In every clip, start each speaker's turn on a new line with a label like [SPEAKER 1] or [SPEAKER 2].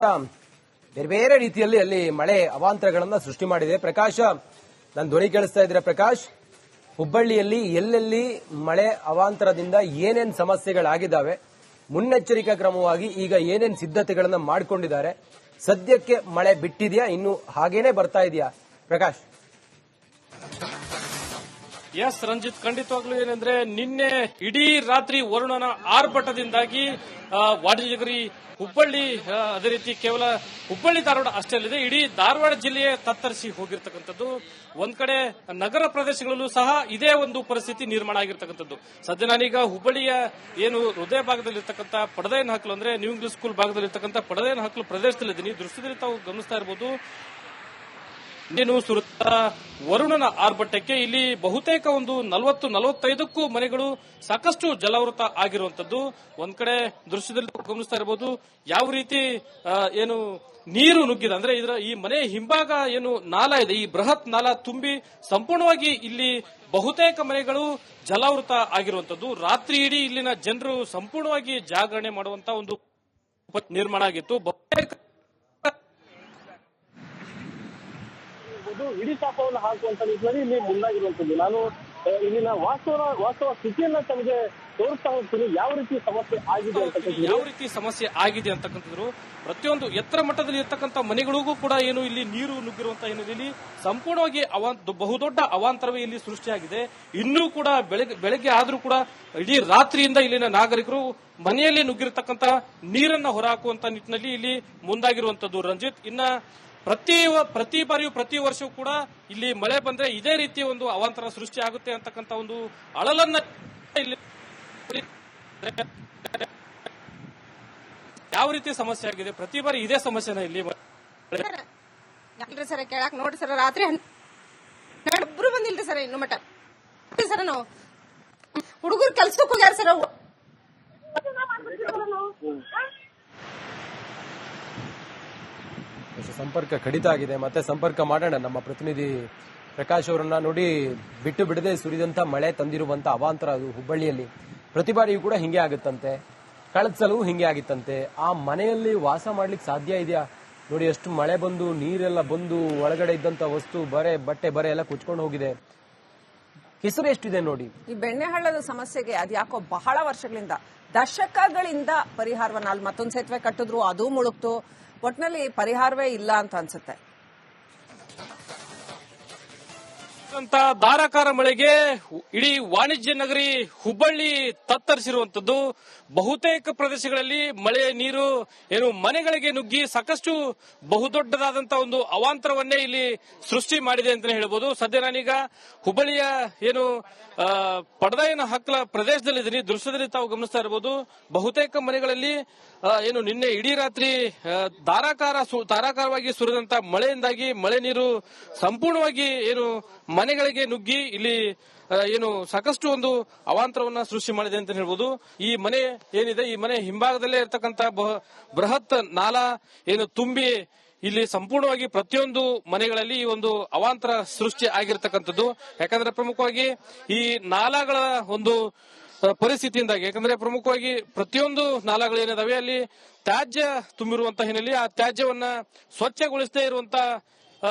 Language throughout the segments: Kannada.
[SPEAKER 1] ಬೇರೆ ಬೇರೆ ರೀತಿಯಲ್ಲಿ ಅಲ್ಲಿ ಮಳೆ ಅವಾಂತರಗಳನ್ನ ಸೃಷ್ಟಿ ಮಾಡಿದೆ. ಪ್ರಕಾಶ್, ನನ್ನ ಧ್ವನಿ ಕೇಳಿಸ್ತಾ ಇದ್ರೆ ಪ್ರಕಾಶ್, ಹುಬ್ಬಳ್ಳಿಯಲ್ಲಿ ಎಲ್ಲೆಲ್ಲಿ ಮಳೆ ಅವಾಂತರದಿಂದ ಏನೇನ್ ಸಮಸ್ಯೆಗಳಾಗಿದ್ದಾವೆ, ಮುನ್ನೆಚ್ಚರಿಕಾ ಕ್ರಮವಾಗಿ ಈಗ ಏನೇನ್ ಸಿದ್ಧತೆಗಳನ್ನ ಮಾಡಿಕೊಂಡಿದ್ದಾರೆ, ಸದ್ಯಕ್ಕೆ ಮಳೆ ಬಿಟ್ಟಿದೆಯಾ, ಇನ್ನು ಹಾಗೇನೆ ಬರ್ತಾ ಇದೆಯಾ ಪ್ರಕಾಶ್?
[SPEAKER 2] ಎಸ್ ರಂಜಿತ್, ಖಂಡಿತವಾಗ್ಲೂ ಏನಂದ್ರೆ ನಿನ್ನೆ ಇಡೀ ರಾತ್ರಿ ವರುಣನ ಆರ್ಭಟದಿಂದಾಗಿ ವಾಣಿಜ್ಯನಗರಿ ಹುಬ್ಬಳ್ಳಿ, ಅದೇ ರೀತಿ ಕೇವಲ ಹುಬ್ಬಳ್ಳಿ ಧಾರವಾಡ ಅಷ್ಟೇ ಅಲ್ಲದೆ ಇಡೀ ಧಾರವಾಡ ಜಿಲ್ಲೆಯೇ ತತ್ತರಿಸಿ ಹೋಗಿರ್ತಕ್ಕಂಥದ್ದು. ಒಂದ್ ಕಡೆ ನಗರ ಪ್ರದೇಶಗಳಲ್ಲೂ ಸಹ ಇದೇ ಒಂದು ಪರಿಸ್ಥಿತಿ ನಿರ್ಮಾಣ ಆಗಿರ್ತಕ್ಕಂಥದ್ದು. ಸದ್ಯ ನಾನೀಗ ಹುಬ್ಬಳ್ಳಿಯ ಏನು ಹೃದಯ ಭಾಗದಲ್ಲಿರ್ತಕ್ಕಂಥ ಪಡದೈನ ಹಕ್ಕಲು ಅಂದ್ರೆ ನ್ಯೂ ಇಂಗ್ಲಿಷ್ ಸ್ಕೂಲ್ ಭಾಗದಲ್ಲಿರ್ತಕ್ಕಂಥ ಪಡದೈನ ಹಕ್ಕಲು ಪ್ರದೇಶದಲ್ಲಿದ್ದೀನಿ. ದೃಶ್ಯದಲ್ಲಿ ತಾವು ಗಮನಿಸ್ತಾ ಇರಬಹುದು, ಏನು ಸುರುತ್ತ ವರುಣನ ಆರ್ಭಟಕ್ಕೆ ಇಲ್ಲಿ ಬಹುತೇಕ ಒಂದು 40-45ಕ್ಕೂ ಮನೆಗಳು ಸಾಕಷ್ಟು ಜಲಾವೃತ ಆಗಿರುವಂತದ್ದು. ಒಂದ್ ಕಡೆ ದೃಶ್ಯದಲ್ಲಿ ಗಮನಿಸ್ತಾ ಇರಬಹುದು ಯಾವ ರೀತಿ ಏನು ನೀರು ನುಗ್ಗಿದೆ ಅಂದ್ರೆ ಈ ಮನೆ ಹಿಂಭಾಗ ಏನು ನಾಲಾ ಇದೆ, ಈ ಬೃಹತ್ ನಾಲಾ ತುಂಬಿ ಸಂಪೂರ್ಣವಾಗಿ ಇಲ್ಲಿ ಬಹುತೇಕ ಮನೆಗಳು ಜಲಾವೃತ ಆಗಿರುವಂತದ್ದು. ರಾತ್ರಿ ಇಡೀ ಇಲ್ಲಿನ ಜನರು ಸಂಪೂರ್ಣವಾಗಿ ಜಾಗರಣೆ ಮಾಡುವಂತ ಒಂದು ನಿರ್ಮಾಣ ಆಗಿತ್ತು.
[SPEAKER 3] ಇಡೀ ಶಾಪವನ್ನು ಹಾಕುವಂತ ನಿಟ್ಟಿನಲ್ಲಿ ಇಲ್ಲಿ ಮುಂದಾಗಿರುವಂತದ್ದು. ನಾನು ಇಲ್ಲಿನ ವಾಸ್ತವ ಸ್ಥಿತಿಯನ್ನ ತಮಗೆ ತೋರಿಸ್ತಾ ಹೋಗ್ತೀನಿ, ಯಾವ ರೀತಿ ಸಮಸ್ಯೆ ಆಗಿದೆ
[SPEAKER 2] ಅಂತಕ್ಕಂಥದ್ದು. ಪ್ರತಿಯೊಂದು ಎತ್ತರ ಮಟ್ಟದಲ್ಲಿ ಇರ್ತಕ್ಕಂಥ ಮನೆಗಳಿಗೂ ಕೂಡ ಏನು ಇಲ್ಲಿ ನೀರು ನುಗ್ಗಿರುವಂತಹ ಹಿನ್ನೆಲೆಯಲ್ಲಿ ಸಂಪೂರ್ಣವಾಗಿ ಬಹುದೊಡ್ಡ ಅವಾಂತರವೇ ಇಲ್ಲಿ ಸೃಷ್ಟಿಯಾಗಿದೆ. ಇನ್ನೂ ಕೂಡ ಬೆಳಗ್ಗೆ ಆದ್ರೂ ಕೂಡ ಇಡೀ ರಾತ್ರಿಯಿಂದ ಇಲ್ಲಿನ ನಾಗರಿಕರು ಮನೆಯಲ್ಲಿ ನುಗ್ಗಿರತಕ್ಕಂಥ ನೀರನ್ನ ಹೊರಹಾಕುವಂತ ನಿಟ್ಟಿನಲ್ಲಿ ಇಲ್ಲಿ ಮುಂದಾಗಿರುವಂತದ್ದು. ರಂಜಿತ್, ಇನ್ನ ಪ್ರತಿ ಬಾರಿಯೂ ಪ್ರತಿ ವರ್ಷವೂ ಕೂಡ ಇಲ್ಲಿ ಮಳೆ ಬಂದ್ರೆ ಇದೇ ರೀತಿಯ ಒಂದು ಅವಾಂತರ ಸೃಷ್ಟಿ ಆಗುತ್ತೆ ಅಂತಕ್ಕಂಥ ಒಂದು ಅಳಲನ್ನ ಇಲ್ಲಿ ಯಾವ ರೀತಿ ಸಮಸ್ಯೆ ಆಗಿದೆ, ಪ್ರತಿ ಬಾರಿ ಇದೇ ಸಮಸ್ಯೆನ ಇಲ್ಲಿ
[SPEAKER 4] ಸರ್ ಕೇಳಕ್ ನೋಡ್ರಿ ಸರ್, ರಾತ್ರಿ ಒಬ್ರು ಬಂದಿಲ್ರಿ ಸರ್, ಇನ್ನು ಮಟ್ಟ ಸರ್ ನಾವು ಹುಡುಗರು ಕೆಲ್ಸಕ್ಕೆ ಹೋಗ್ಯಾರ ಸರ್.
[SPEAKER 1] ಸಂಪರ್ಕ ಕಡಿತ ಆಗಿದೆ, ಮತ್ತೆ ಸಂಪರ್ಕ ಮಾಡೋಣ. ನಮ್ಮ ಪ್ರತಿನಿಧಿ ಪ್ರಕಾಶ್ ಅವರನ್ನ ನೋಡಿ, ಬಿಟ್ಟು ಬಿಡದೆ ಸುರಿದಂತ ಮಳೆ ತಂದಿರುವಂತ ಅವಾಂತರ ಅದು ಹುಬ್ಬಳ್ಳಿಯಲ್ಲಿ ಪ್ರತಿ ಬಾರಿಯೂ ಕೂಡ ಹಿಂಗೆ ಆಗುತ್ತಂತೆ. ಕಳೆದ ಸಲವೂ ಹಿಂಗೆ ಆಗಿತ್ತಂತೆ. ಆ ಮನೆಯಲ್ಲಿ ವಾಸ ಮಾಡ್ಲಿಕ್ಕೆ ಸಾಧ್ಯ ಇದೆಯಾ? ನೋಡಿ, ಎಷ್ಟು ಮಳೆ ಬಂದು ನೀರೆಲ್ಲ ಬಂದು ಒಳಗಡೆ ಇದ್ದಂತ ವಸ್ತು ಬಟ್ಟೆ ಬರೆ ಎಲ್ಲ ಕುಚ್ಕೊಂಡು ಹೋಗಿದೆ. ಹೆಸರು ಎಷ್ಟಿದೆ ನೋಡಿ.
[SPEAKER 5] ಈ ಬೆಣ್ಣೆಹಳ್ಳದ ಸಮಸ್ಯೆಗೆ ಅದ್ಯಾಕೋ ಬಹಳ ವರ್ಷಗಳಿಂದ, ದಶಕಗಳಿಂದ ಪರಿಹಾರವನ್ನ, ಅಲ್ಲಿ ಮತ್ತೊಂದು ಸೇತುವೆ ಕಟ್ಟಿದ್ರು ಅದು ಮುಳುಗ್ತು. ಒಟ್ನಲ್ಲಿ ಪರಿಹಾರವೇ ಇಲ್ಲ ಅಂತ ಅನ್ಸುತ್ತೆ.
[SPEAKER 2] ಧಾರಾಕಾರ ಮಳೆಗೆ ಇಡೀ ವಾಣಿಜ್ಯ ನಗರಿ ಹುಬ್ಬಳ್ಳಿ ತತ್ತರಿಸಿರುವಂತದ್ದು. ಬಹುತೇಕ ಪ್ರದೇಶಗಳಲ್ಲಿ ಮಳೆಯ ನೀರು ಏನು ಮನೆಗಳಿಗೆ ನುಗ್ಗಿ ಸಾಕಷ್ಟು ಬಹುದೊಡ್ಡದಾದಂತಹ ಒಂದು ಅವಾಂತರವನ್ನೇ ಇಲ್ಲಿ ಸೃಷ್ಟಿ ಮಾಡಿದೆ ಅಂತ ಹೇಳಬಹುದು. ಸದ್ಯ ನಾನೀಗ ಹುಬ್ಬಳ್ಳಿಯ ಏನು ಪಡದೈನ ಹಕ್ಕಲ ಪ್ರದೇಶದಲ್ಲಿದ್ದೀನಿ. ದೃಶ್ಯದಲ್ಲಿ ತಾವು ಗಮನಿಸ್ತಾ ಇರಬಹುದು, ಬಹುತೇಕ ಮನೆಗಳಲ್ಲಿ ಏನು ನಿನ್ನೆ ಇಡೀ ರಾತ್ರಿ ಧಾರಾಕಾರವಾಗಿ ಸುರಿದಂತ ಮಳೆಯಿಂದಾಗಿ ಮಳೆ ನೀರು ಸಂಪೂರ್ಣವಾಗಿ ಏನು ಮನೆಗಳಿಗೆ ನುಗ್ಗಿ ಇಲ್ಲಿ ಏನು ಸಾಕಷ್ಟು ಒಂದು ಅವಾಂತರವನ್ನ ಸೃಷ್ಟಿ ಮಾಡಿದೆ ಅಂತ ಹೇಳ್ಬೋದು. ಈ ಮನೆ ಏನಿದೆ, ಈ ಮನೆ ಹಿಂಭಾಗದಲ್ಲೇ ಇರತಕ್ಕಂತ ಬೃಹತ್ ನಾಲಾ ಏನು ತುಂಬಿ ಇಲ್ಲಿ ಸಂಪೂರ್ಣವಾಗಿ ಪ್ರತಿಯೊಂದು ಮನೆಗಳಲ್ಲಿ ಈ ಒಂದು ಅವಾಂತರ ಸೃಷ್ಟಿ ಆಗಿರತಕ್ಕಂಥದ್ದು. ಯಾಕಂದ್ರೆ ಪ್ರಮುಖವಾಗಿ ಈ ನಾಲಾಗಳ ಒಂದು ಪರಿಸ್ಥಿತಿಯಿಂದಾಗಿ, ಯಾಕಂದ್ರೆ ಪ್ರಮುಖವಾಗಿ ಪ್ರತಿಯೊಂದು ನಾಲಾಗಳು ಏನಿದಾವೆ ಅಲ್ಲಿ ತ್ಯಾಜ್ಯ ತುಂಬಿರುವಂತಹ ಹಿನ್ನೆಲೆ ಆ ತ್ಯಾಜ್ಯವನ್ನ ಸ್ವಚ್ಛಗೊಳಿಸದೇ ಇರುವಂತ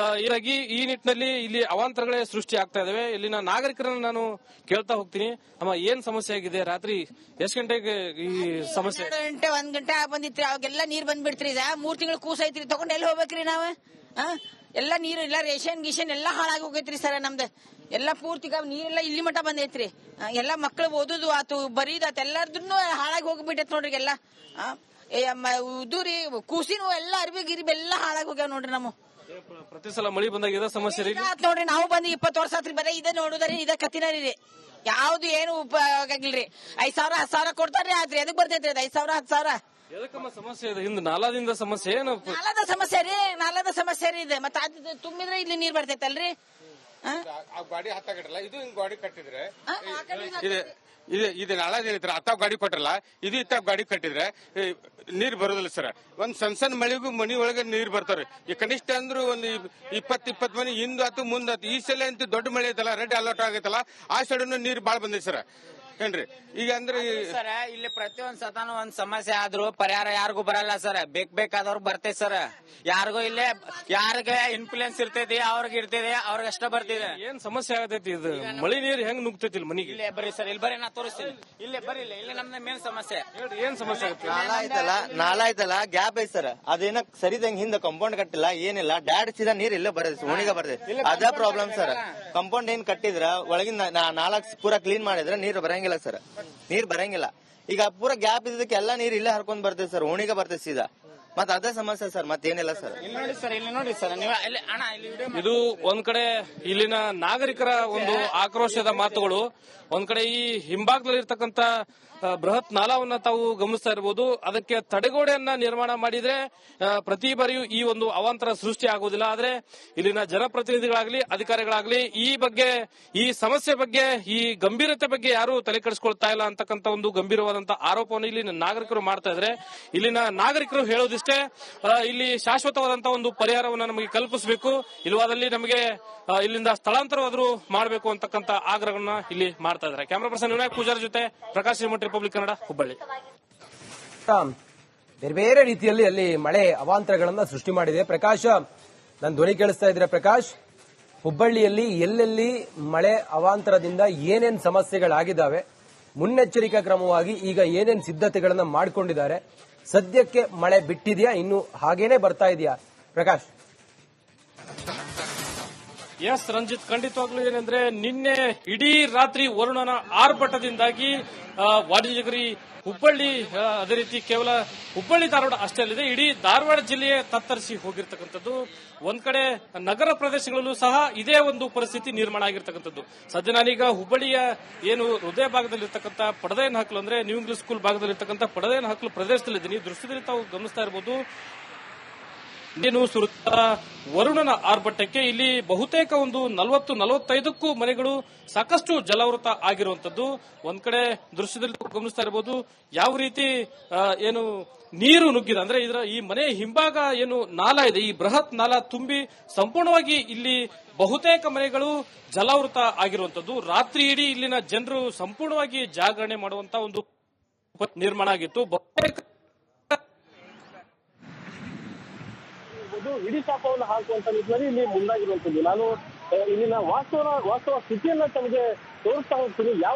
[SPEAKER 2] ಈ ನಿಟ್ಟಿನಲ್ಲಿ ಇಲ್ಲಿ ಅವಾಂತರಗಳೇ ಸೃಷ್ಟಿ ಆಗ್ತಾ ಇದಾವೆ. ಇಲ್ಲಿನ ನಾಗರಿಕರನ್ನ ನಾನು ಕೇಳ್ತಾ ಹೋಗ್ತೀನಿ, ಅಮ್ಮ ಏನ್ ಸಮಸ್ಯೆ ಆಗಿದೆ, ರಾತ್ರಿ ಎಷ್ಟು ಗಂಟೆಗೆ ಈ ಸಮಸ್ಯೆ?
[SPEAKER 6] 1 ಗಂಟೆ ಬಂದಿತ್ರಿ, ಅವಾಗೆಲ್ಲ ನೀರ್ ಬಂದ್ಬಿಡ್ತ್ರಿ. 3 ತಿಂಗಳು ಕೂಸ ಐತ್ರಿ, ತಗೊಂಡ್ ಎಲ್ಲಿ ಹೋಗ್ಬೇಕ್ರಿ ನಾವ್? ಎಲ್ಲ ನೀರು ಎಲ್ಲ ರೇಷನ್ ಗೀಷನ್ ಎಲ್ಲಾ ಹಾಳಾಗಿ ಹೋಗೈತ್ರಿ ಸರ್. ನಮ್ದು ಎಲ್ಲಾ ಪೂರ್ತಿಗ ನೀರೆಲ್ಲ ಇಲ್ಲಿ ಮಠ ಬಂದೈತ್ರಿ. ಎಲ್ಲಾ ಮಕ್ಳು ಓದುದು ಆತು, ಬರೀದಾತ, ಎಲ್ಲಾರ್ದು ಹಾಳಾಗಿ ಹೋಗ್ಬಿಟ್ಟೈತ್ ನೋಡ್ರಿ. ಎಲ್ಲ ಉದುರಿ ಕೂಸಿನ ಎಲ್ಲ ಅರ್ಬಿ ಗಿರಿಬಿ ಎಲ್ಲಾ ಹಾಳಾಗಿ ಹೋಗ್ಯಾವ ನೋಡ್ರಿ. ನಮ್ಮ
[SPEAKER 2] ಪ್ರತಿ ಸಲ ಮಳಿ ಬಂದಾಗ ಸಮಸ್ಯೆ
[SPEAKER 6] ನೋಡ್ರಿ. ನಾವು ಬಂದು 20 ವರ್ಷ ಆತ್ರಿ, ಬರೀ ಇದೇ ನೋಡುದ್ರಿ, ಇದ ಕತ್ತಿನರಿ. ಯಾವ್ದು ಏನು ಉಪಯೋಗ ಆಗಿಲ್ರಿ. 5,000 10,000 ಕೊಡ್ತಾರ್ರಿ, ಆದ್ರಿ ಎದಕ್ ಬರ್ತೈತ್ರಿ 5,000 10,000?
[SPEAKER 2] ಸಮಸ್ಯೆ ಇದೆ ಹಿಂದ್ ನಾಲಾದಿಂದ ಸಮಸ್ಯೆ ಏನು?
[SPEAKER 6] ನಾಲದ ಸಮಸ್ಯೆ ರೀ. ಇದು ಮತ್ತೆ ಅದು ತುಂಬಿದ್ರೆ ಇಲ್ಲಿ ನೀರ್ ಬರ್ತೈತಲ್ರಿ.
[SPEAKER 7] ಗಾಡಿ ಹತ್ತಾಗಲ್ಲ, ಇದು ಹಿಂಗ್ ಗಾಡಿ ಕಟ್ಟಿದ್ರೆ ಇದು ನಾಳ ಹೇಳಿದ್ರ ಅತ್ತಾವ್ ಗಾಡಿ ಕೊಟ್ರಲ್ಲ, ಇದು ಇತ್ತಾವ್ ಗಾಡಿ ಕಟ್ಟಿದ್ರೆ ನೀರ್ ಬರೋದಿಲ್ಲ ಸರ್. ಒಂದ್ ಸಣ್ಣ ಮಳೆಗೂ ಮನಿ ಒಳಗೆ ನೀರ್ ಬರ್ತಾವ್ರಿ. ಈ ಕನಿಷ್ಠ ಅಂದ್ರೂ ಒಂದು 20 ಮನಿ ಹಿಂದ್ ಆತು ಮುಂದಾತು. ಈ ಸಲ ಅಂತ ದೊಡ್ಡ ಮಳೆ ಐತಲ್ಲ, ರೆಡ್ ಅಲರ್ಟ್ ಆಗೈತಲ್ಲ, ಆ ಸೈಡ್ ನೀರ್ ಬಾಳ್ ಬಂದೈತಿ ಸರ್. ಏನ್ರಿ ಈಗ ಅಂದ್ರೆ
[SPEAKER 8] ಸರ್ ಇಲ್ಲಿ ಪ್ರತಿಯೊಂದ್ ಸತಾನು ಒಂದ್ ಸಮಸ್ಯೆ ಆದ್ರೂ ಪರಿಹಾರ ಯಾರಿಗೂ ಬರಲ್ಲ ಸರ್. ಬೇಕಾದವ್ರಿಗೆ ಬರ್ತೈತೆ ಸರ್. ಯಾರಿಗೂ ಇಲ್ಲೇ ಯಾರಿಗೆ ಇನ್ಫ್ಲೂಯೆನ್ಸ್ ಇರ್ತೈತಿ ಅವ್ರಿಗೆ ಇರ್ತೈತಿ ಅವ್ರಿಗೆ ಅಷ್ಟ ಬರ್ತಿದೆ.
[SPEAKER 2] ಏನ್ ಸಮಸ್ಯೆ ಆಗತೈತಿ ಇದು ಮಳಿ ನೀರ್ ಹೆಂಗ್ ನುಗ್ತೈತಿ ಇಲ್ಲಿ ಮನಿಗೆ?
[SPEAKER 8] ಇಲ್ಲೇ ಬರ್ರಿ ಸರ್, ಇಲ್ಲಿ ಬರ್ರಿ, ನಾ ತೋರಿಸ್ತೀನಿ. ಇಲ್ಲೇ ಬರ್ರಿ, ಇಲ್ಲಿ ನಮ್ದು ಮೇನ್ ಸಮಸ್ಯೆ.
[SPEAKER 2] ಹೇಳ್ರಿ ಏನ್ ಸಮಸ್ಯೆ ಆಗುತ್ತೆ?
[SPEAKER 9] ನಾಲ ಐತಲ್ಲ ಗ್ಯಾಪ್ ಐತ್ ಸರ್, ಅದೇನ ಸರಿದಂಗ್ ಹಿಂದ ಕಂಪೌಂಡ್ ಕಟ್ಟಿಲ್ಲ ಏನಿಲ್ಲ, ಡೈರೆಕ್ಟ್ ಸೀದಾ ನೀರ್ ಇಲ್ಲೇ ಬರ್ತೈತಿ, ಓಣಿಗೆ ಬರ್ತೈತಿ. ಅದೇ ಪ್ರಾಬ್ಲಮ್ ಸರ್. ಕಂಪೌಂಡ್ ಏನ್ ಕಟ್ಟಿದ್ರ ಒಳಗಿನ ನಾಲ್ಕು ಪೂರಾ ಕ್ಲೀನ್ ಮಾಡಿದ್ರೆ ನೀರ್ ಬರಂಗಿಲ್ಲ ಸರ್, ನೀರ್ ಬರಂಗಿಲ್ಲ. ಈಗ ಪೂರಾ ಗ್ಯಾಪ್ ಇದ್ದಕ್ಕೆ ಎಲ್ಲಾ ನೀರ್ ಇಲ್ಲೇ ಹರ್ಕೊಂಡ್ ಬರ್ತೈತಿ ಸರ್, ಓಣಿಗೆ ಬರ್ತೈತಿ ಸೀದಾ. ಮತ್ ಅದೇ ಸಮಸ್ಯೆ ಸರ್, ಮತ್ತೇನಿಲ್ಲ ಸರ್.
[SPEAKER 8] ಇಲ್ಲಿ ನೋಡಿ ಸರ್ ನೀವು ಅಣ್ಣ ಇಲ್ಲಿ
[SPEAKER 2] ಇದು ಒಂದ್ ಕಡೆ ಇಲ್ಲಿನ ನಾಗರಿಕರ ಒಂದು ಆಕ್ರೋಶದ ಮಾತುಗಳು. ಒಂದ್ ಕಡೆ ಈ ಹಿಂಭಾಗದಲ್ಲಿ ಇರ್ತಕ್ಕಂತ ಬೃಹತ್ ನಾಲವನ್ನ ತಾವು ಗಮನಿಸ್ತಾ ಇರಬಹುದು. ಅದಕ್ಕೆ ತಡೆಗೋಡೆಯನ್ನ ನಿರ್ಮಾಣ ಮಾಡಿದ್ರೆ ಪ್ರತಿ ಬಾರಿಯೂ ಈ ಒಂದು ಅವಾಂತರ ಸೃಷ್ಟಿ ಆಗುವುದಿಲ್ಲ. ಆದ್ರೆ ಇಲ್ಲಿನ ಜನಪ್ರತಿನಿಧಿಗಳಾಗ್ಲಿ ಅಧಿಕಾರಿಗಳಾಗ್ಲಿ ಈ ಬಗ್ಗೆ, ಈ ಸಮಸ್ಯೆ ಬಗ್ಗೆ, ಈ ಗಂಭೀರತೆ ಬಗ್ಗೆ ಯಾರು ತಲೆ ಕೆಡಿಸ್ಕೊಳ್ತಾ ಇಲ್ಲ ಅಂತಕ್ಕಂಥ ಒಂದು ಗಂಭೀರವಾದಂತಹ ಆರೋಪವನ್ನು ಇಲ್ಲಿನ ನಾಗರಿಕರು ಮಾಡ್ತಾ ಇದ್ರೆ, ಇಲ್ಲಿನ ನಾಗರಿಕರು ಹೇಳೋದಿಷ್ಟೇ, ಇಲ್ಲಿ ಶಾಶ್ವತವಾದಂತಹ ಒಂದು ಪರಿಹಾರವನ್ನು ನಮಗೆ ಕಲ್ಪಿಸಬೇಕು, ಇಲ್ಲವಾದಲ್ಲಿ ನಮಗೆ ಇಲ್ಲಿಂದ ಸ್ಥಳಾಂತರವಾದರೂ ಮಾಡಬೇಕು ಅಂತಕ್ಕಂಥ ಆಗ್ರಹವನ್ನ ಇಲ್ಲಿ ಮಾಡ್ತಾ ಇದ್ದಾರೆ. ಕ್ಯಾಮರಾ ಪರ್ಸನ್ ವಿನಾಯಕ್ ಪೂಜಾರಿ ಜೊತೆ ಪ್ರಕಾಶ್ ರಿಮೋಟ್, ರಿಪಬ್ಲಿಕ್ ಕನ್ನಡ, ಹುಬ್ಬಳ್ಳಿ.
[SPEAKER 1] ಬೇರೆ ಬೇರೆ ರೀತಿಯಲ್ಲಿ ಅಲ್ಲಿ ಮಳೆ ಅವಾಂತರಗಳನ್ನ ಸೃಷ್ಟಿ ಮಾಡಿದೆ. ಪ್ರಕಾಶ್, ನನ್ನ ಧ್ವನಿ ಕೇಳಿಸ್ತಾ ಇದ್ರೆ ಪ್ರಕಾಶ್, ಹುಬ್ಬಳ್ಳಿಯಲ್ಲಿ ಎಲ್ಲೆಲ್ಲಿ ಮಳೆ ಅವಾಂತರದಿಂದ ಏನೇನ್ ಸಮಸ್ಯೆಗಳಾಗಿದ್ದಾವೆ, ಮುನ್ನೆಚ್ಚರಿಕಾ ಕ್ರಮವಾಗಿ ಈಗ ಏನೇನ್ ಸಿದ್ಧತೆಗಳನ್ನ ಮಾಡಿಕೊಂಡಿದ್ದಾರೆ, ಸದ್ಯಕ್ಕೆ ಮಳೆ ಬಿಟ್ಟಿದ್ಯಾ, ಇನ್ನು ಹಾಗೇನೆ ಬರ್ತಾ ಇದೆಯಾ ಪ್ರಕಾಶ್?
[SPEAKER 2] ಎಸ್ ರಂಜಿತ್, ಖಂಡಿತವಾಗ್ಲೂ ಏನಂದ್ರೆ ನಿನ್ನೆ ಇಡೀ ರಾತ್ರಿ ವರುಣನ ಆರ್ಭಟದಿಂದಾಗಿ ವಾಣಿಜ್ಯಗಿರಿ ಹುಬ್ಬಳ್ಳಿ, ಅದೇ ರೀತಿ ಕೇವಲ ಹುಬ್ಬಳ್ಳಿ ಧಾರವಾಡ ಅಷ್ಟೇ ಅಲ್ಲದೆ ಇಡೀ ಧಾರವಾಡ ಜಿಲ್ಲೆಯೇ ತತ್ತರಿಸಿ ಹೋಗಿರ್ತಕ್ಕಂಥದ್ದು. ಒಂದ್ ಕಡೆ ನಗರ ಪ್ರದೇಶಗಳಲ್ಲೂ ಸಹ ಇದೇ ಒಂದು ಪರಿಸ್ಥಿತಿ ನಿರ್ಮಾಣ ಆಗಿರ್ತಕ್ಕಂಥದ್ದು. ಸದ್ಯ ನಾನೀಗ ಹುಬ್ಬಳ್ಳಿಯ ಏನು ಹೃದಯ ಭಾಗದಲ್ಲಿರ್ತಕ್ಕಂಥ ಪಡದೇನ ಹಕ್ಲು ಅಂದ್ರೆ ನ್ಯೂ ಇಂಗ್ಲಿಷ್ ಸ್ಕೂಲ್ ಭಾಗದಲ್ಲಿರ್ತಕ್ಕಂಥ ಪಡದೇನ ಹಕ್ಲು ಪ್ರದೇಶದಲ್ಲಿದ್ದೀನಿ. ದೃಶ್ಯದಲ್ಲಿ ತಾವು ಗಮನಿಸ್ತಾ ಇರಬಹುದು, ಏನು ಸುರುತ್ತ ವರುಣನ ಆರ್ಭಟಕ್ಕೆ ಇಲ್ಲಿ ಬಹುತೇಕ ಒಂದು 40-45ಕ್ಕೂ ಮನೆಗಳು ಸಾಕಷ್ಟು ಜಲಾವೃತ ಆಗಿರುವಂತದ್ದು. ಒಂದ್ ಕಡೆ ದೃಶ್ಯದಲ್ಲಿ ಗಮನಿಸ್ತಾ ಇರಬಹುದು ಯಾವ ರೀತಿ ಏನು ನೀರು ನುಗ್ಗಿದೆ ಅಂದ್ರೆ ಇದರ ಈ ಮನೆ ಹಿಂಭಾಗ ಏನು ನಾಲಾ ಇದೆ, ಈ ಬೃಹತ್ ನಾಲಾ ತುಂಬಿ ಸಂಪೂರ್ಣವಾಗಿ ಇಲ್ಲಿ ಬಹುತೇಕ ಮನೆಗಳು ಜಲಾವೃತ ಆಗಿರುವಂತದ್ದು. ರಾತ್ರಿ ಇಡೀ ಇಲ್ಲಿನ ಜನರು ಸಂಪೂರ್ಣವಾಗಿ ಜಾಗರಣೆ ಮಾಡುವಂತ ಒಂದು ನಿರ್ಮಾಣ ಆಗಿತ್ತು. ಬಹುತೇಕ
[SPEAKER 3] ಇಡೀ ಶಾಪವನ್ನು ಹಾಕುವಂತ ನಿಟ್ಟಿನಲ್ಲಿ ಇಲ್ಲಿ ಮುಂದಾಗಿರುವಂತದ್ದು. ನಾನು ಇಲ್ಲಿನ ವಾಸ್ತವ ಸ್ಥಿತಿಯನ್ನ ತಮಗೆ ತೋರಿಸ್ತಾ ಹೋಗ್ತೀನಿ, ಯಾವ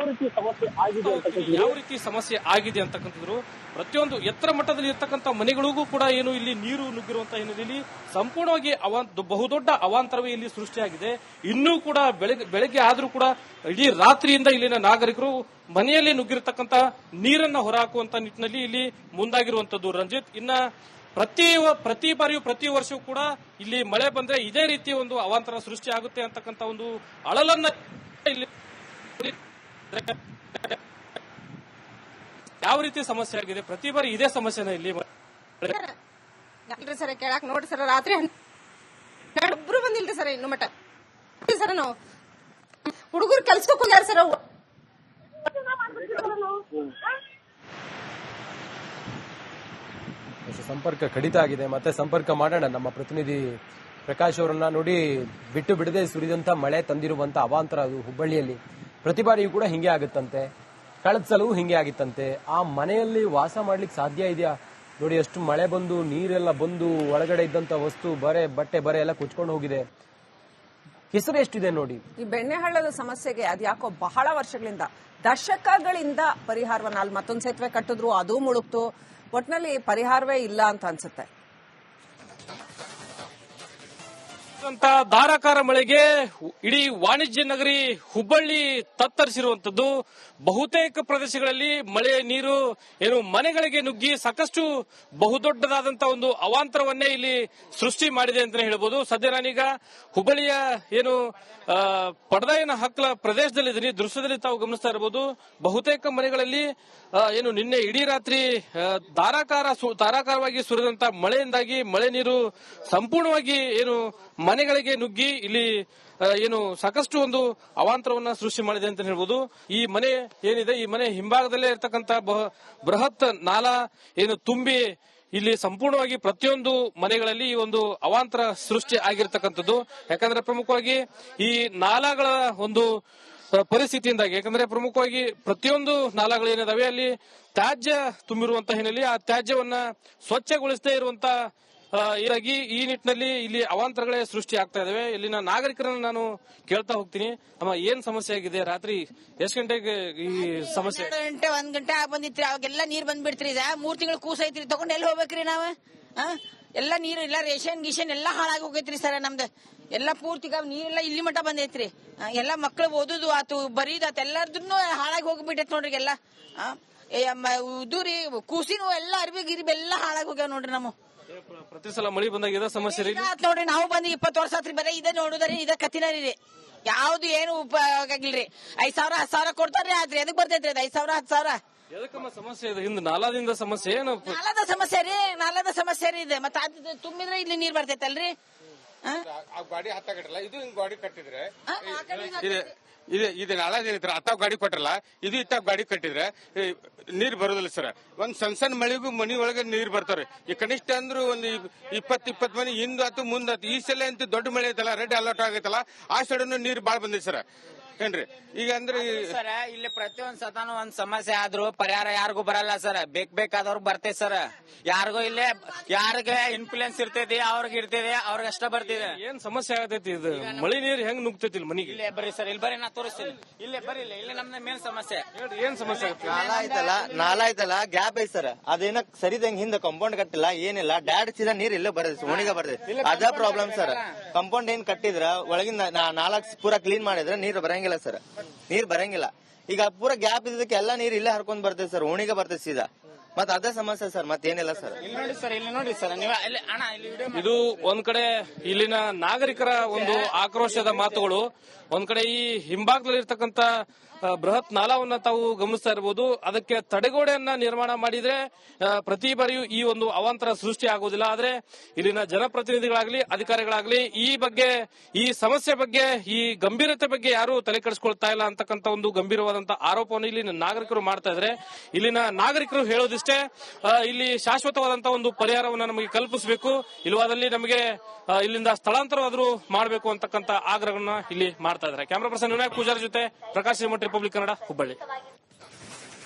[SPEAKER 3] ರೀತಿ ಸಮಸ್ಯೆ ಆಗಿದೆ
[SPEAKER 2] ಅಂತಕ್ಕಂಥದ್ದು. ಪ್ರತಿಯೊಂದು ಎತ್ತರ ಮಟ್ಟದಲ್ಲಿ ಇರ್ತಕ್ಕಂಥ ಮನೆಗಳಿಗೂ ಕೂಡ ಏನು ಇಲ್ಲಿ ನೀರು ನುಗ್ಗಿರುವಂತಹ ಹಿನ್ನೆಲೆಯಲ್ಲಿ ಸಂಪೂರ್ಣವಾಗಿ ಬಹುದೊಡ್ಡ ಅವಾಂತರವೇ ಇಲ್ಲಿ ಸೃಷ್ಟಿಯಾಗಿದೆ. ಇನ್ನೂ ಕೂಡ ಬೆಳಗ್ಗೆ ಆದ್ರೂ ಕೂಡ ಇಡೀ ರಾತ್ರಿಯಿಂದ ಇಲ್ಲಿನ ನಾಗರಿಕರು ಮನೆಯಲ್ಲಿ ನುಗ್ಗಿರತಕ್ಕಂಥ ನೀರನ್ನ ಹೊರಹಾಕುವಂತ ನಿಟ್ಟಿನಲ್ಲಿ ಇಲ್ಲಿ ಮುಂದಾಗಿರುವಂತದ್ದು. ರಂಜಿತ್, ಇನ್ನ ಪ್ರತಿ ಬಾರಿಯೂ ಪ್ರತಿ ವರ್ಷವೂ ಕೂಡ ಇಲ್ಲಿ ಮಳೆ ಬಂದ್ರೆ ಇದೇ ರೀತಿಯ ಒಂದು ಅವಾಂತರ ಸೃಷ್ಟಿ ಆಗುತ್ತೆ ಅಂತಕ್ಕಂಥ ಒಂದು ಅಳಲನ್ನ ಇಲ್ಲಿ ಯಾವ ರೀತಿ ಸಮಸ್ಯೆ ಆಗಿದೆ, ಪ್ರತಿ ಬಾರಿ ಇದೇ ಸಮಸ್ಯೆನ ಇಲ್ಲಿ
[SPEAKER 4] ಸರ್ ಕೇಳಾಕ್ ನೋಡ್ರಿ ಸರ್, ರಾತ್ರಿ ಒಬ್ರು ಬಂದಿಲ್ರಿ ಸರ್ ಇನ್ನು ಮಟ್ಟ. ಸರ್ ನಾವು ಹುಡುಗರು ಕೆಲ್ಸಕ್ಕೆ ಹೋಗ್ಯಾರ ಸರ್.
[SPEAKER 1] ಸಂಪರ್ಕ ಕಡಿತ ಆಗಿದೆ, ಮತ್ತೆ ಸಂಪರ್ಕ ಮಾಡೋಣ. ನಮ್ಮ ಪ್ರತಿನಿಧಿ ಪ್ರಕಾಶ್ ಅವರನ್ನ ನೋಡಿ, ಬಿಟ್ಟು ಬಿಡದೆ ಸುರಿದಂತ ಮಳೆ ತಂದಿರುವಂತ ಅವಾಂತರ ಅದು ಹುಬ್ಬಳ್ಳಿಯಲ್ಲಿ ಪ್ರತಿ ಬಾರಿಯೂ ಕೂಡ ಹಿಂಗೆ ಆಗುತ್ತಂತೆ. ಕಳೆದ ಸಲವೂ ಹಿಂಗೆ ಆಗಿತ್ತಂತೆ. ಆ ಮನೆಯಲ್ಲಿ ವಾಸ ಮಾಡ್ಲಿಕ್ಕೆ ಸಾಧ್ಯ ಇದೆಯಾ ನೋಡಿ, ಎಷ್ಟು ಮಳೆ ಬಂದು ನೀರೆಲ್ಲ ಬಂದು ಒಳಗಡೆ ಇದ್ದಂತ ವಸ್ತು ಬಟ್ಟೆ ಬರೆ ಎಲ್ಲ ಕುಚ್ಕೊಂಡು ಹೋಗಿದೆ. ಹೆಸರು ಎಷ್ಟಿದೆ ನೋಡಿ.
[SPEAKER 5] ಈ ಬೆಣ್ಣೆಹಳ್ಳದ ಸಮಸ್ಯೆಗೆ ಅದ್ಯಾಕೋ ಬಹಳ ವರ್ಷಗಳಿಂದ, ದಶಕಗಳಿಂದ ಪರಿಹಾರವನ್ನ, ಅಲ್ಲಿ ಮತ್ತೊಂದು ಸೇತುವೆ ಕಟ್ಟಿದ್ರು ಅದು ಮುಳುಗ್ತು. ಒಟ್ನಲ್ಲಿ ಪರಿಹಾರವೇ ಇಲ್ಲ ಅಂತ ಅನ್ಸುತ್ತೆ.
[SPEAKER 2] ಧಾರಾಕಾರ ಮಳೆಗೆ ಇಡೀ ವಾಣಿಜ್ಯ ನಗರಿ ಹುಬ್ಬಳ್ಳಿ ತತ್ತರಿಸಿರುವಂತದ್ದು. ಬಹುತೇಕ ಪ್ರದೇಶಗಳಲ್ಲಿ ಮಳೆ ನೀರು ಏನು ಮನೆಗಳಿಗೆ ನುಗ್ಗಿ ಸಾಕಷ್ಟು ಬಹುದೊಡ್ಡದಾದಂತಹ ಒಂದು ಅವಾಂತರವನ್ನೇ ಇಲ್ಲಿ ಸೃಷ್ಟಿ ಮಾಡಿದೆ ಅಂತ ಹೇಳ್ಬೋದು. ಸದ್ಯ ನಾನೀಗ ಹುಬ್ಬಳ್ಳಿಯ ಏನು ಪಡದಾಯಿನ ಹಕ್ಲ ಪ್ರದೇಶದಲ್ಲಿದ್ದೀನಿ. ದೃಶ್ಯದಲ್ಲಿ ತಾವು ಗಮನಿಸ್ತಾ ಇರಬಹುದು, ಬಹುತೇಕ ಮನೆಗಳಲ್ಲಿ ಏನು ನಿನ್ನೆ ಇಡೀ ರಾತ್ರಿ ಧಾರಾಕಾರವಾಗಿ ಸುರಿದಂತ ಮಳೆಯಿಂದಾಗಿ ಮಳೆ ನೀರು ಸಂಪೂರ್ಣವಾಗಿ ಏನು ಮನೆಗಳಿಗೆ ನುಗ್ಗಿ ಇಲ್ಲಿ ಏನು ಸಾಕಷ್ಟು ಒಂದು ಅವಾಂತರವನ್ನ ಸೃಷ್ಟಿ ಮಾಡಿದೆ ಅಂತ ಹೇಳ್ಬೋದು. ಈ ಮನೆ ಏನಿದೆ, ಈ ಮನೆ ಹಿಂಭಾಗದಲ್ಲೇ ಇರ್ತಕ್ಕಂಥ ಬೃಹತ್ ನಾಲಾ ಏನು ತುಂಬಿ ಇಲ್ಲಿ ಸಂಪೂರ್ಣವಾಗಿ ಪ್ರತಿಯೊಂದು ಮನೆಗಳಲ್ಲಿ ಈ ಒಂದು ಅವಾಂತರ ಸೃಷ್ಟಿ ಆಗಿರ್ತಕ್ಕಂಥದ್ದು. ಯಾಕಂದ್ರೆ ಪ್ರಮುಖವಾಗಿ ಈ ನಾಲಾಗಳ ಒಂದು ಪರಿಸ್ಥಿತಿಯಿಂದಾಗಿ, ಯಾಕಂದ್ರೆ ಪ್ರಮುಖವಾಗಿ ಪ್ರತಿಯೊಂದು ನಾಲಗಳೇನಿದಾವೆ ಅಲ್ಲಿ ತ್ಯಾಜ್ಯ ತುಂಬಿರುವಂತಹ ಹಿನ್ನೆಲೆ ಆ ತ್ಯಾಜ್ಯವನ್ನ ಸ್ವಚ್ಛಗೊಳಿಸದೇ ಇರುವಂತ ಹೀಗಾಗಿ ಈ ನಿಟ್ಟಿನಲ್ಲಿ ಇಲ್ಲಿ ಅವಾಂತರಗಳೇ ಸೃಷ್ಟಿ ಆಗ್ತಾ ಇದಾವೆ. ಇಲ್ಲಿನ ನಾಗರಿಕರನ್ನ ನಾನು ಕೇಳ್ತಾ ಹೋಗ್ತೀನಿ, ಅಮ್ಮ ಏನ್ ಸಮಸ್ಯೆ ಆಗಿದೆ, ರಾತ್ರಿ ಎಷ್ಟು ಗಂಟೆಗೆ ಈ ಸಮಸ್ಯೆ?
[SPEAKER 6] 1 ಗಂಟೆ ಆಗಿ ಬಂದಿತ್ರಿ, ಅವಾಗೆಲ್ಲ ನೀರ್ ಬಂದ್ಬಿಡ್ತ್ರಿ. 3 ತಿಂಗಳು ಕೂಸೈತ್ರಿ, ತಗೊಂಡ್ ಎಲ್ಲಿ ಹೋಗ್ಬೇಕ್ರಿ ನಾವ್? ಎಲ್ಲ ನೀರು ಎಲ್ಲ ರೇಷನ್ ಗಿಷನ್ ಎಲ್ಲಾ ಹಾಳಾಗಿ ಹೋಗೈತ್ರಿ ಸರ್. ನಮ್ದು ಎಲ್ಲ ಪೂರ್ತಿಗ ನೀರೆಲ್ಲ ಇಲ್ಲಿ ಮಟ್ಟ ಬಂದೈತ್ರಿ. ಎಲ್ಲ ಮಕ್ಳು ಓದುದು ಆತು, ಬರೀದ್ ಆತು, ಎಲ್ಲಾರ್ದು ಹಾಳಾಗಿ ಹೋಗ್ಬಿಟ್ಟೈತ್ ನೋಡ್ರಿ. ಎಲ್ಲ ಇದು ರೀ ಕೂಸಿನೂ ಎಲ್ಲ ಅರ್ಬಿ ಗಿರಿಬಿ ಎಲ್ಲ ಹಾಳಾಗಿ ಹೋಗ್ಯಾವ ನೋಡ್ರಿ. ನಮ್ಮ
[SPEAKER 2] ಪ್ರತಿ ಸಲ ಮಳಿ ಬಂದಾಗ ಇದೇ ಸಮಸ್ಯೆ ರೀ
[SPEAKER 6] ನೋಡ್ರಿ. ನಾವು ಬಂದು 20 ವರ್ಷ ಆತ್ರಿ, ಬರೀ ಇದೇ ನೋಡುದ್ರಿ, ಇದೇ ಕತ್ತಿನರಿ ರೀ. ಯಾವ್ದು ಏನು ಉಪಯೋಗ ಆಗಿಲ್ರಿ. 5,000 10,000 ಕೊಡ್ತಾರ್ರಿ, ಆದ್ರಿ ಎದಕ್ ಬರ್ತೈತ್ರಿ ಅದು 5,000 10,000?
[SPEAKER 2] ಎದಕ್ಕಮ್ಮ ಸಮಸ್ಯೆ ಇದೆ? ಹಿಂದ್ ನಾಲಾದಿಂದ ಸಮಸ್ಯೆ ಏನು?
[SPEAKER 6] ನಾಲದ ಸಮಸ್ಯೆ ರೀ ಇದೆ. ಮತ್ತೆ ಅದು ತುಂಬಿದ್ರೆ ಇಲ್ಲಿ ನೀರ್ ಬರ್ತೈತಲ್ರಿ.
[SPEAKER 7] ಗಾಡಿ ಹತ್ತಾಗಲ್ಲ, ಇದು ಹಿಂಗ್ ಗಾಡಿ ಕಟ್ಟಿದ್ರೆ ಇದು ನಾಳೆ ಏನಿದ್ರ ಅತ್ತಾವ್ ಗಾಡಿ ಕೊಟ್ರಲ್ಲ, ಇದು ಇತ್ತಾವ್ ಗಾಡಿ ಕಟ್ಟಿದ್ರೆ ನೀರ್ ಬರೋದಿಲ್ಲ ಸರ್. ಒಂದ್ ಸಣ್ಣ ಮಳೆಗೂ ಮನಿ ಒಳಗೆ ನೀರ್ ಬರ್ತಾವ್ರಿ. ಈ ಕನಿಷ್ಠ ಅಂದ್ರೂ ಒಂದು 20 ಮನಿ ಹಿಂದಾತು ಮುಂದಾತು. ಈ ಸಲ ಅಂತ ದೊಡ್ಡ ಮಳೆ ಐತಲ್ಲ, ರೆಡ್ ಅಲರ್ಟ್ ಆಗೈತಲ್ಲ, ಆ ಸೈಡ್ ನೀರ್ ಬಾಳ್ ಬಂದಿದೆ ಸರ್. ಏನ್ರಿ ಈಗ ಅಂದ್ರೆ
[SPEAKER 8] ಸರ್ ಇಲ್ಲಿ ಪ್ರತಿಯೊಂದ್ ಸತಾನು ಒಂದ್ ಸಮಸ್ಯೆ ಆದ್ರೂ ಪರಿಹಾರ ಯಾರಿಗೂ ಬರಲ್ಲ ಸರ್. ಬೇಕಾದವ್ರಿಗೆ ಬರ್ತೈತಿ ಸರ್. ಯಾರಿಗೂ ಇಲ್ಲೇ ಯಾರಿಗೆ ಇನ್ಫ್ಲೂಯೆನ್ಸ್ ಇರ್ತೈತಿ ಅವ್ರಿಗೆ ಇರ್ತೈತಿ, ಅವ್ರಿಗೆ ಅಷ್ಟ ಬರ್ತಿದೆ.
[SPEAKER 2] ಏನ್ ಸಮಸ್ಯೆ ಆಗತೈತಿ? ಇದು ಮಳಿ ನೀರ್ ಹೆಂಗ್ ನುಗ್ತೈತಿ ಇಲ್ಲಿ ಮನಿಗೆ?
[SPEAKER 8] ಇಲ್ಲೇ ಬರ್ರಿ ಸರ್, ಇಲ್ಲಿ ಬರ್ರಿ, ನಾ ತೋರಿಸ್ತೀನಿ. ಇಲ್ಲೇ ಬರ್ರಿ, ಇಲ್ಲಿ ನಮ್ದು ಮೇನ್ ಸಮಸ್ಯೆ.
[SPEAKER 2] ಏನ್ ಸಮಸ್ಯೆ ಆಗುತ್ತೆ?
[SPEAKER 9] ನಾಲಾ ಐತಲ್ಲ, ಗ್ಯಾಪ್ ಐತ್ ಸರ್. ಅದೇನ ಸರಿದಂಗ್ ಹಿಂದ ಕಾಂಪೌಂಡ್ ಕಟ್ಟಿಲ್ಲ, ಏನಿಲ್ಲ. ಡೈರೆಕ್ಟ್ ಸೀದಾ ನೀರ್ ಇಲ್ಲೇ ಬರ್ತೈತಿ, ಓಣಿಗೆ ಬರ್ತೈತಿ. ಅದ ಪ್ರಾಬ್ಲಮ್ ಸರ್. ಕಾಂಪೌಂಡ್ ಏನ್ ಕಟ್ಟಿದ್ರ ಒಳಗಿಂದ 4 ಪೂರಾ ಕ್ಲೀನ್ ಮಾಡಿದ್ರೆ ನೀರ್ ಬರಂಗಿಲ್ಲ ಸರ್. ನೀರ್ ಬರಂಗಿಲ್ಲ. ಈಗ ಪೂರಾ ಗ್ಯಾಪ್ ಇದ್ದಕ್ಕೆ ಎಲ್ಲಾ ನೀರ್ ಇಲ್ಲೇ ಹರ್ಕೊಂಡ್ ಬರ್ತೈತಿ ಸರ್, ಓಣಿಗೆ ಬರ್ತೈತಿ ಸೀದಾ. ಮತ್ ಅದೇ ಸಮಸ್ಯೆ ಸರ್, ಮತ್ತೇನಿಲ್ಲ ಸರ್.
[SPEAKER 8] ಇಲ್ಲಿ ನೋಡಿ ಸರ್, ಇಲ್ಲಿ ನೋಡಿ ಸರ್ ನೀವು ಅಣ್ಣ, ಇಲ್ಲಿ
[SPEAKER 2] ಇದು ಒಂದ್ ಕಡೆ ಇಲ್ಲಿನ ನಾಗರಿಕರ ಒಂದು ಆಕ್ರೋಶದ ಮಾತುಗಳು. ಒಂದ್ ಕಡೆ ಈ ಹಿಂಭಾಗದಲ್ಲಿ ಇರ್ತಕ್ಕಂತ ಬೃಹತ್ ನಾಲವನ್ನ ತಾವು ಗಮನಿಸ್ತಾ ಇರಬಹುದು. ಅದಕ್ಕೆ ತಡೆಗೋಡೆಯನ್ನ ನಿರ್ಮಾಣ ಮಾಡಿದ್ರೆ ಪ್ರತಿ ಬಾರಿಯೂ ಈ ಒಂದು ಅವಾಂತರ ಸೃಷ್ಟಿ ಆಗುವುದಿಲ್ಲ. ಆದ್ರೆ ಇಲ್ಲಿನ ಜನಪ್ರತಿನಿಧಿಗಳಾಗ್ಲಿ ಅಧಿಕಾರಿಗಳಾಗ್ಲಿ ಈ ಸಮಸ್ಯೆ ಬಗ್ಗೆ, ಈ ಗಂಭೀರತೆ ಬಗ್ಗೆ ಯಾರು ತಲೆ ಕೆಡಿಸ್ಕೊಳ್ತಾ ಇಲ್ಲ ಅಂತಕ್ಕಂಥ ಒಂದು ಗಂಭೀರವಾದಂತಹ ಆರೋಪವನ್ನು ಇಲ್ಲಿನ ನಾಗರಿಕರು ಮಾಡ್ತಾ ಇದ್ದಾರೆ. ಇಲ್ಲಿನ ನಾಗರಿಕರು ಹೇಳೋದಿಷ್ಟೇ, ಇಲ್ಲಿ ಶಾಶ್ವತವಾದಂತಹ ಒಂದು ಪರಿಹಾರವನ್ನು ನಮಗೆ ಕಲ್ಪಿಸಬೇಕು, ಇಲ್ಲವಾದಲ್ಲಿ ನಮಗೆ ಇಲ್ಲಿಂದ ಸ್ಥಳಾಂತರವಾದರೂ ಮಾಡಬೇಕು ಅಂತಕ್ಕಂಥ ಆಗ್ರಹವನ್ನ ಇಲ್ಲಿ ಮಾಡ್ತಾ ಇದ್ದಾರೆ. ಕ್ಯಾಮರಾ ಪರ್ಸನ್ ವಿನಾಯಕ್ ಪೂಜಾರಿ ಜೊತೆ ಪ್ರಕಾಶ್ ರಿಪಬ್ಲಿಕ್ ಕನ್ನಡ, ಹುಬ್ಬಳ್ಳಿ.